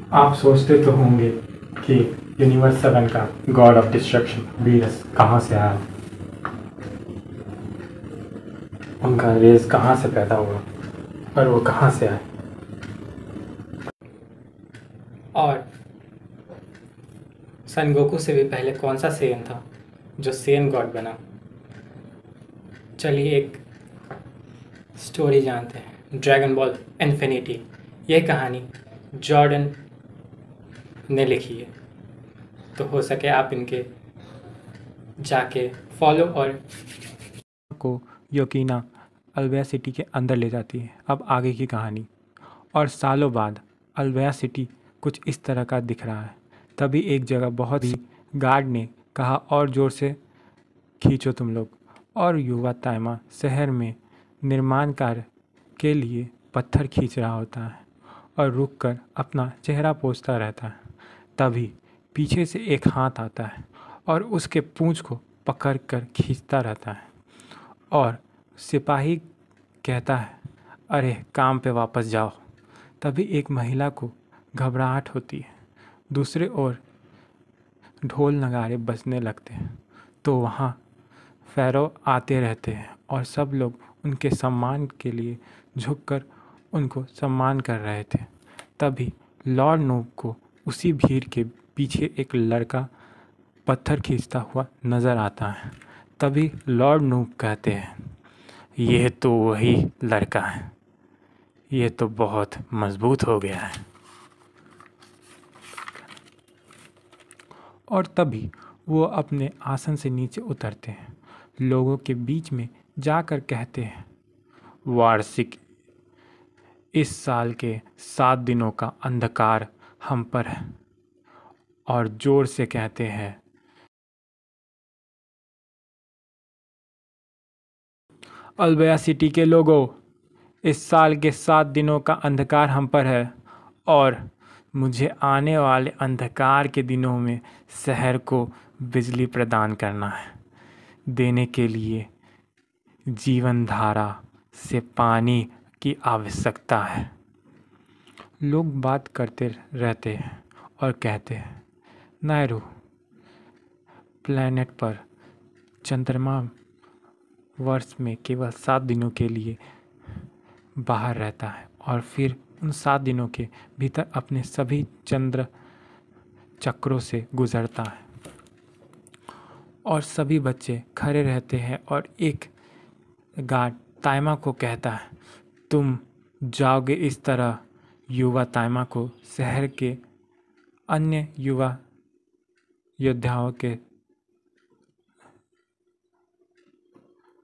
आप सोचते तो होंगे कि यूनिवर्स 7 का गॉड ऑफ डिस्ट्रक्शन वीरस कहाँ से आया, उनका रेस कहाँ से पैदा हुआ और वो कहाँ से आए, और सन गोकू से भी पहले कौन सा सेन था जो सेन गॉड बना। चलिए एक स्टोरी जानते हैं, ड्रैगन बॉल इन्फिनिटी। यह कहानी जॉर्डन ने लिखी है, तो हो सके आप इनके जाके फॉलो और को योकीना अल्वेया सिटी के अंदर ले जाती है। अब आगे की कहानी। और सालों बाद अल्वेया सिटी कुछ इस तरह का दिख रहा है। तभी एक जगह बहुत ही गार्ड ने कहा, और ज़ोर से खींचो तुम लोग। और युवा ताइमा शहर में निर्माण कार्य के लिए पत्थर खींच रहा होता है और रुककर अपना चेहरा पोंछता रहता है। तभी पीछे से एक हाथ आता है और उसके पूंछ को पकड़ कर खींचता रहता है। और सिपाही कहता है, अरे काम पे वापस जाओ। तभी एक महिला को घबराहट होती है। दूसरे ओर ढोल नगाड़े बजने लगते हैं, तो वहाँ फ़ैरो आते रहते हैं और सब लोग उनके सम्मान के लिए झुककर उनको सम्मान कर रहे थे। तभी लॉर्ड नूब को उसी भीड़ के पीछे एक लड़का पत्थर खींचता हुआ नज़र आता है। तभी लॉर्ड नूब कहते हैं, यह तो वही लड़का है, ये तो बहुत मजबूत हो गया है। और तभी वो अपने आसन से नीचे उतरते हैं, लोगों के बीच में जाकर कहते हैं, वार्षिक इस साल के 7 दिनों का अंधकार हम पर है। और जोर से कहते हैं, अल्वेया सिटी के लोगों, इस साल के 7 दिनों का अंधकार हम पर है और मुझे आने वाले अंधकार के दिनों में शहर को बिजली प्रदान करना है। देने के लिए जीवन धारा से पानी की आवश्यकता है। लोग बात करते रहते हैं और कहते हैं, नायरू प्लैनेट पर चंद्रमा वर्ष में केवल 7 दिनों के लिए बाहर रहता है और फिर उन 7 दिनों के भीतर अपने सभी चंद्र चक्रों से गुजरता है। और सभी बच्चे खड़े रहते हैं और एक गार्ड ताइमा को कहता है, तुम जाओगे इस तरह। युवा ताइमा को शहर के अन्य युवा योद्धाओं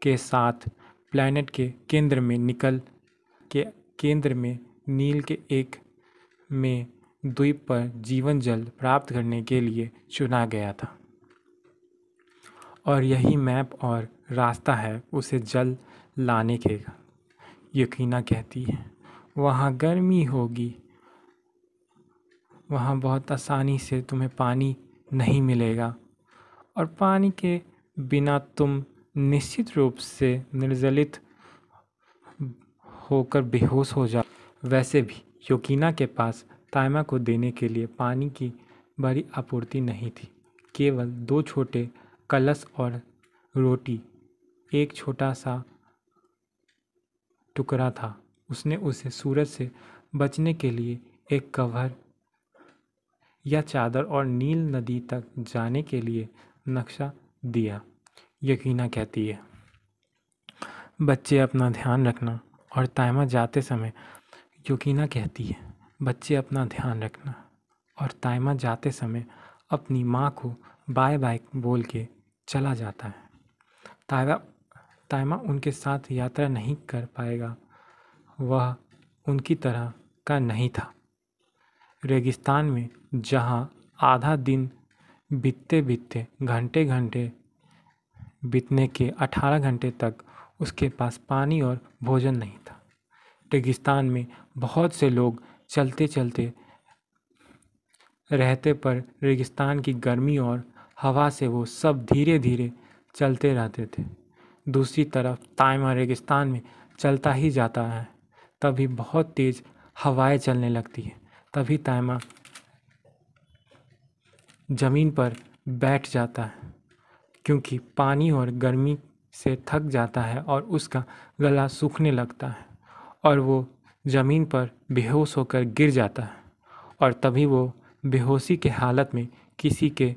के साथ प्लैनेट के केंद्र में नील के एक में द्वीप पर जीवन जल प्राप्त करने के लिए चुना गया था। और यही मैप और रास्ता है उसे जल लाने के। यकीना कहती है, वहाँ गर्मी होगी, वहाँ बहुत आसानी से तुम्हें पानी नहीं मिलेगा और पानी के बिना तुम निश्चित रूप से निर्जलित होकर बेहोश हो जाओ। वैसे भी योकीना के पास ताइमा को देने के लिए पानी की बड़ी आपूर्ति नहीं थी। केवल 2 छोटे कलश और रोटी, एक छोटा सा टुकड़ा था। उसने उसे सूरज से बचने के लिए एक कवर या चादर और नील नदी तक जाने के लिए नक्शा दिया। यकीना कहती है, बच्चे अपना ध्यान रखना। और ताइमा जाते समय यकीना कहती है, बच्चे अपना ध्यान रखना। और ताइमा जाते समय अपनी माँ को बाय बाय बोल के चला जाता है। ताइमा उनके साथ यात्रा नहीं कर पाएगा, वह उनकी तरह का नहीं था। रेगिस्तान में जहाँ आधा दिन बीतते बीतते घंटे घंटे बीतने के 18 घंटे तक उसके पास पानी और भोजन नहीं था। रेगिस्तान में बहुत से लोग चलते चलते रहते, पर रेगिस्तान की गर्मी और हवा से वो सब धीरे धीरे चलते रहते थे। दूसरी तरफ ताइमा रेगिस्तान में चलता ही जाता है। तभी बहुत तेज़ हवाएं चलने लगती है। तभी ताइमा ज़मीन पर बैठ जाता है क्योंकि पानी और गर्मी से थक जाता है और उसका गला सूखने लगता है और वो ज़मीन पर बेहोश होकर गिर जाता है और तभी वो बेहोशी के हालत में किसी के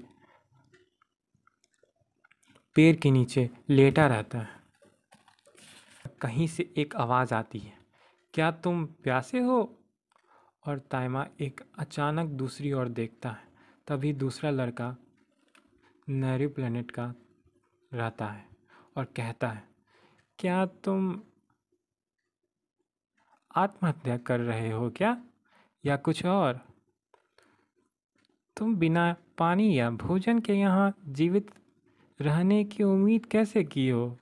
पैर के नीचे लेटा रहता है। कहीं से एक आवाज़ आती है, क्या तुम प्यासे हो? और ताइमा एक अचानक दूसरी ओर देखता है। तभी दूसरा लड़का नेहरू प्लेनेट का रहता है और कहता है, क्या तुम आत्महत्या कर रहे हो क्या, या कुछ और? तुम बिना पानी या भोजन के यहाँ जीवित रहने की उम्मीद कैसे की हो?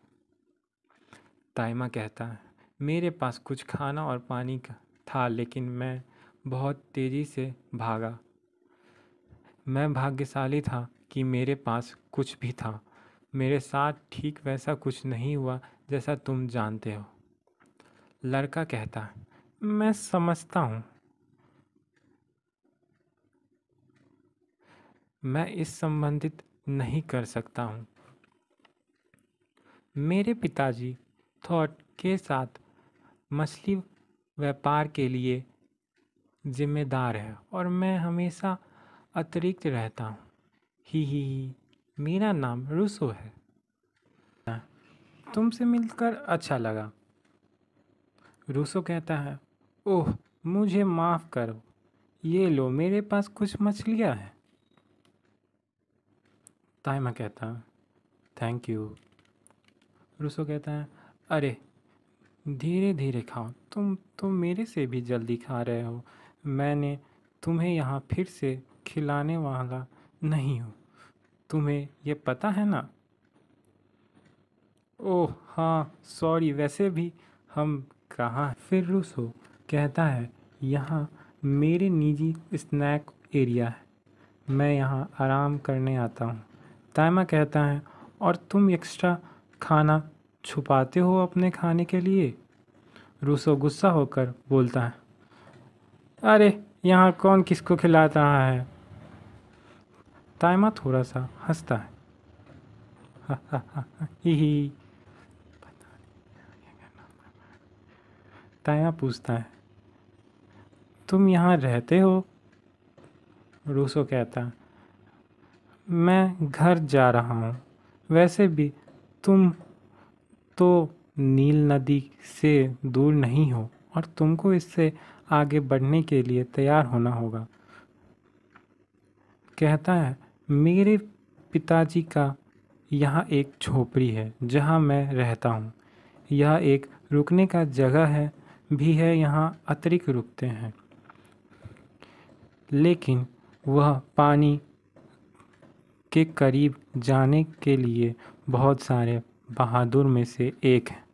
ताइमा कहता है, मेरे पास कुछ खाना और पानी का था, लेकिन मैं बहुत तेज़ी से भागा। मैं भाग्यशाली था कि मेरे पास कुछ भी था। मेरे साथ ठीक वैसा कुछ नहीं हुआ जैसा तुम जानते हो। लड़का कहता है, मैं समझता हूँ। मैं इस संबंधित नहीं कर सकता हूँ। मेरे पिताजी थॉट के साथ मछली व्यापार के लिए जिम्मेदार है और मैं हमेशा अतिरिक्त रहता हूँ। ही, मेरा नाम रूसो है। तुमसे मिलकर अच्छा लगा। रूसो कहता है, ओह मुझे माफ़ करो, ये लो मेरे पास कुछ मछलियाँ हैं। ताइमा कहता है, थैंक यू। रूसो कहता है, अरे धीरे धीरे खाओ, तुम तो मेरे से भी जल्दी खा रहे हो। मैंने तुम्हें यहाँ फिर से खिलाने वाला नहीं हूँ, तुम्हें ये पता है ना? ओह हाँ सॉरी, वैसे भी हम कहाँ हैं? फिर रूसो कहता है, यहाँ मेरे निजी स्नैक एरिया है, मैं यहाँ आराम करने आता हूँ। ताइमा कहता है, और तुम एक्स्ट्रा खाना छुपाते हो अपने खाने के लिए? रूसो गुस्सा होकर बोलता है, अरे यहाँ कौन किसको खिला रहा है? ताइमा थोड़ा सा हंसता है, ही। ताइमा पूछता है, तुम यहाँ रहते हो? रूसो कहता है, मैं घर जा रहा हूँ। वैसे भी तुम तो नील नदी से दूर नहीं हो और तुमको इससे आगे बढ़ने के लिए तैयार होना होगा। कहता है, मेरे पिताजी का यहाँ एक झोपड़ी है जहाँ मैं रहता हूँ। यह एक रुकने का जगह है भी है, यहाँ अतिरिक्त रुकते हैं। लेकिन वह पानी के करीब जाने के लिए बहुत सारे बहादुर में से एक हैं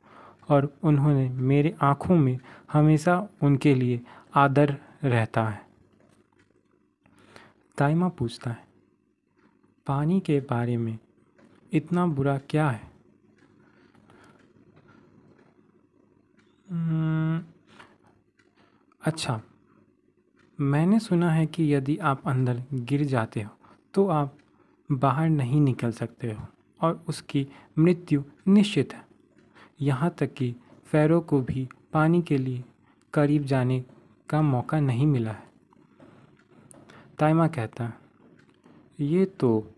और उन्होंने मेरे आँखों में हमेशा उनके लिए आदर रहता है। ताइमा पूछता है, पानी के बारे में इतना बुरा क्या है? अच्छा, मैंने सुना है कि यदि आप अंदर गिर जाते हो तो आप बाहर नहीं निकल सकते हो और उसकी मृत्यु निश्चित है। यहाँ तक कि फ़ैरो को भी पानी के लिए करीब जाने का मौका नहीं मिला है। ताइमा कहता है, ये तो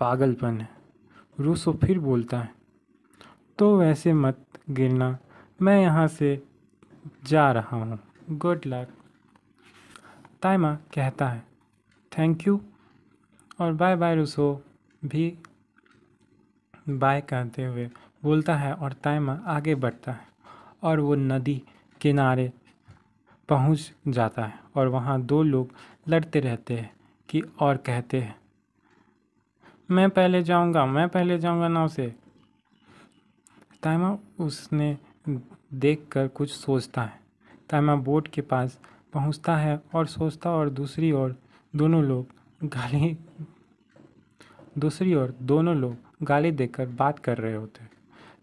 पागलपन है। रूसो फिर बोलता है, तो वैसे मत गिरना, मैं यहाँ से जा रहा हूँ, गुड लक। ताइमा कहता है, थैंक यू और बाय बाय। रूसो भी बाय कहते हुए बोलता है और ताइमा आगे बढ़ता है और वो नदी किनारे पहुंच जाता है और वहाँ दो लोग लड़ते रहते हैं कि और कहते हैं, मैं पहले जाऊंगा नाव से। ताइमा उसने देखकर कुछ सोचता है। ताइमा बोट के पास पहुंचता है और सोचता, और दूसरी ओर दोनों लोग गाली देकर बात कर रहे होते हैं।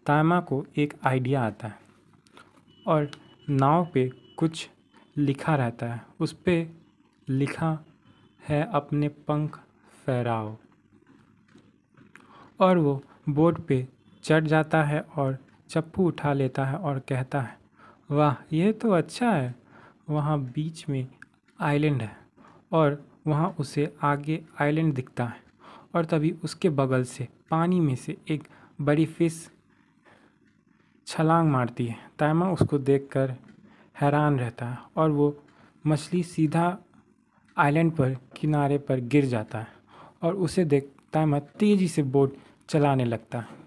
ताइमा को एक आइडिया आता है और नाव पे कुछ लिखा रहता है। उस पे लिखा है, अपने पंख फहराओ। और वो बोट पे चढ़ जाता है और चप्पू उठा लेता है और कहता है, वाह ये तो अच्छा है। वहाँ बीच में आइलैंड है और वहाँ उसे आगे आइलैंड दिखता है और तभी उसके बगल से पानी में से एक बड़ी फिश छलांग मारती है। ताइमा उसको देखकर हैरान रहता है और वो मछली सीधा आइलैंड पर किनारे पर गिर जाता है और उसे देख ताइमा तेज़ी से बोट चलाने लगता है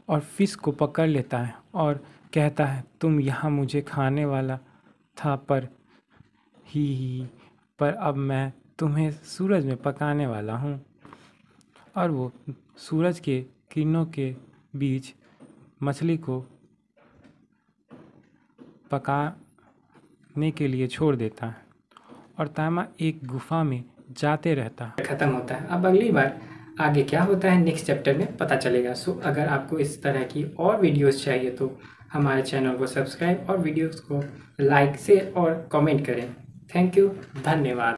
और फिश को पकड़ लेता है और कहता है, तुम यहाँ मुझे खाने वाला था पर पर अब मैं तुम्हें सूरज में पकाने वाला हूँ। और वो सूरज के किरणों के बीच मछली को पकाने के लिए छोड़ देता है और ताइमा एक गुफा में जाते रहता है। ख़त्म होता है। अब अगली बार आगे क्या होता है नेक्स्ट चैप्टर में पता चलेगा। सो अगर आपको इस तरह की और वीडियोस चाहिए तो हमारे चैनल को सब्सक्राइब और वीडियोस को लाइक शेयर और कमेंट करें। थैंक यू, धन्यवाद।